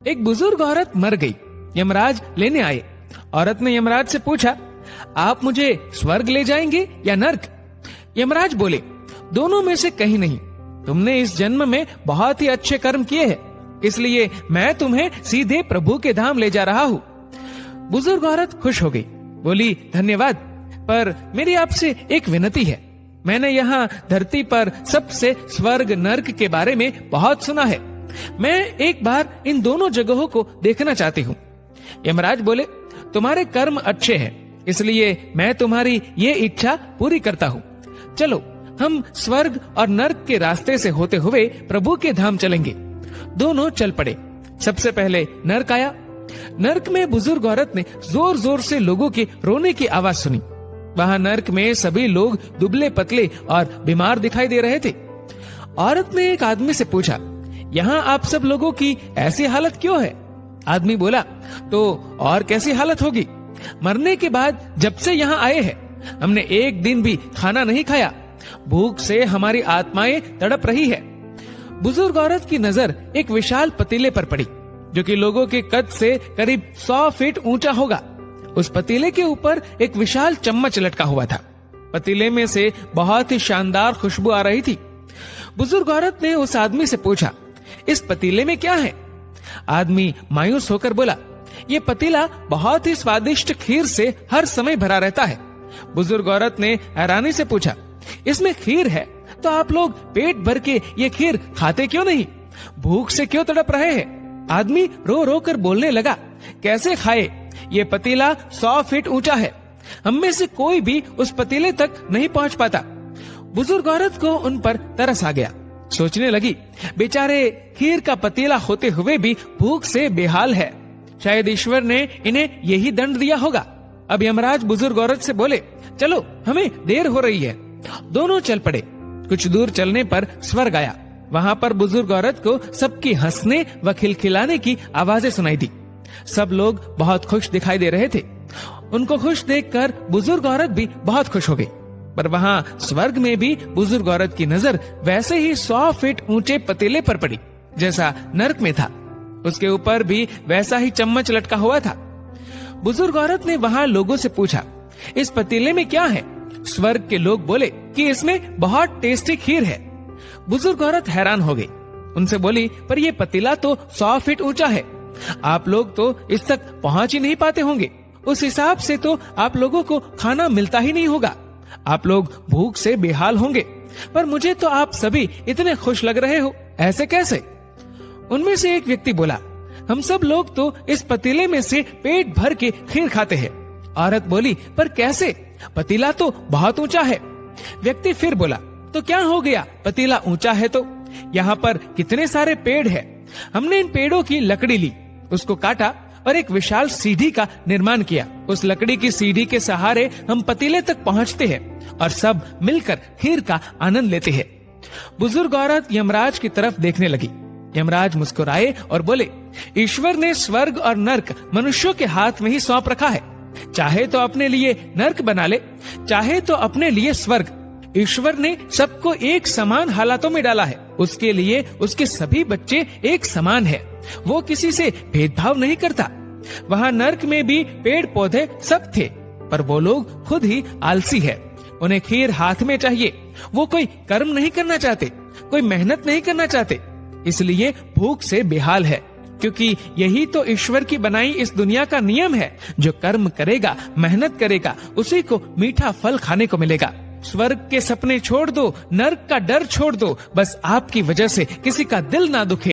एक बुजुर्ग औरत मर गई। यमराज लेने आए। औरत ने यमराज से पूछा, आप मुझे स्वर्ग ले जाएंगे या नर्क? यमराज बोले, दोनों में से कहीं नहीं। तुमने इस जन्म में बहुत ही अच्छे कर्म किए हैं, इसलिए मैं तुम्हें सीधे प्रभु के धाम ले जा रहा हूँ। बुजुर्ग औरत खुश हो गई, बोली, धन्यवाद, पर मेरी आपसे एक विनती है। मैंने यहाँ धरती पर सबसे स्वर्ग नर्क के बारे में बहुत सुना है। मैं एक बार इन दोनों जगहों को देखना चाहती हूँ। यमराज बोले, तुम्हारे कर्म अच्छे हैं, इसलिए मैं तुम्हारी ये इच्छा पूरी करता हूँ। चलो हम स्वर्ग और नर्क के रास्ते से होते हुए प्रभु के धाम चलेंगे। दोनों चल पड़े। सबसे पहले नर्क आया। नर्क में बुजुर्ग औरत ने जोर जोर से लोगों के रोने की आवाज सुनी। वहाँ नर्क में सभी लोग दुबले पतले और बीमार दिखाई दे रहे थे। औरत ने एक आदमी से पूछा, यहाँ आप सब लोगों की ऐसी हालत क्यों है? आदमी बोला, तो और कैसी हालत होगी? मरने के बाद जब से यहाँ आए हैं, हमने एक दिन भी खाना नहीं खाया। भूख से हमारी आत्माएं तड़प रही है। बुजुर्ग औरत की नजर एक विशाल पतीले पर पड़ी, जो कि लोगों के कद से करीब 100 फीट ऊंचा होगा। उस पतीले के ऊपर एक विशाल चम्मच लटका हुआ था। पतीले में से बहुत ही शानदार खुशबू आ रही थी। बुजुर्ग औरत ने उस आदमी से पूछा, इस पतीले में क्या है? आदमी मायूस होकर बोला, ये पतीला बहुत ही स्वादिष्ट खीर से हर समय भरा रहता है। बुजुर्ग औरत ने हैरानी से पूछा, इसमें खीर है तो आप लोग पेट भर के ये खीर खाते क्यों नहीं? भूख से क्यों तड़प रहे हैं? आदमी रो रो कर बोलने लगा, कैसे खाए? ये पतीला 100 फीट ऊंचा है। हम में से कोई भी उस पतीले तक नहीं पहुंच पाता। बुजुर्ग औरत को उन पर तरस आ गया। सोचने लगी, बेचारे खीर का पतीला होते हुए भी भूख से बेहाल है। शायद ईश्वर ने इन्हें यही दंड दिया होगा। अब यमराज बुजुर्ग औरत से बोले, चलो हमें देर हो रही है। दोनों चल पड़े। कुछ दूर चलने पर स्वर्ग आया। वहाँ पर बुजुर्ग औरत को सबकी हंसने व खिलखिलाने की आवाजें सुनाई दी। सब लोग बहुत खुश दिखाई दे रहे थे। उनको खुश देखकर बुजुर्ग औरत भी बहुत खुश हो गई। पर वहाँ स्वर्ग में भी बुजुर्ग औरत की नजर वैसे ही 100 फीट ऊंचे पतीले पर पड़ी, जैसा नर्क में था। उसके ऊपर भी वैसा ही चम्मच लटका हुआ था। बुजुर्ग औरत ने वहाँ लोगों से पूछा, इस पतीले में क्या है? स्वर्ग के लोग बोले कि इसमें बहुत टेस्टी खीर है। बुजुर्ग औरत हैरान हो गई। उनसे बोली, पर ये पतीला तो 100 फीट ऊंचा है। आप लोग तो इस तक पहुँच ही नहीं पाते होंगे। उस हिसाब से तो आप लोगों को खाना मिलता ही नहीं होगा। आप लोग भूख से बेहाल होंगे। पर मुझे तो आप सभी इतने खुश लग रहे हो, ऐसे कैसे? उनमें से एक व्यक्ति बोला, हम सब लोग तो इस पतीले में से पेट भर के खीर खाते हैं। औरत बोली, पर कैसे? पतीला तो बहुत ऊंचा है। व्यक्ति फिर बोला, तो क्या हो गया? पतीला ऊंचा है तो यहाँ पर कितने सारे पेड़ हैं। हमने इन पेड़ों की लकड़ी ली, उसको काटा और एक विशाल सीढ़ी का निर्माण किया। उस लकड़ी की सीढ़ी के सहारे हम पतीले तक पहुँचते हैं और सब मिलकर खीर का आनंद लेते हैं। बुजुर्ग औरत यमराज की तरफ देखने लगी। यमराज मुस्कुराए और बोले, ईश्वर ने स्वर्ग और नर्क मनुष्यों के हाथ में ही सौंप रखा है। चाहे तो अपने लिए नर्क बना ले, चाहे तो अपने लिए स्वर्ग। ईश्वर ने सबको एक समान हालातों में डाला है। उसके लिए उसके सभी बच्चे एक समान है। वो किसी से भेदभाव नहीं करता। वहाँ नर्क में भी पेड़ पौधे सब थे, पर वो लोग खुद ही आलसी है। उन्हें खीर हाथ में चाहिए। वो कोई कर्म नहीं करना चाहते, कोई मेहनत नहीं करना चाहते, इसलिए भूख से बेहाल है। क्योंकि यही तो ईश्वर की बनाई इस दुनिया का नियम है। जो कर्म करेगा, मेहनत करेगा, उसी को मीठा फल खाने को मिलेगा। स्वर्ग के सपने छोड़ दो, नर्क का डर छोड़ दो। बस आपकी वजह से किसी का दिल ना दुखे।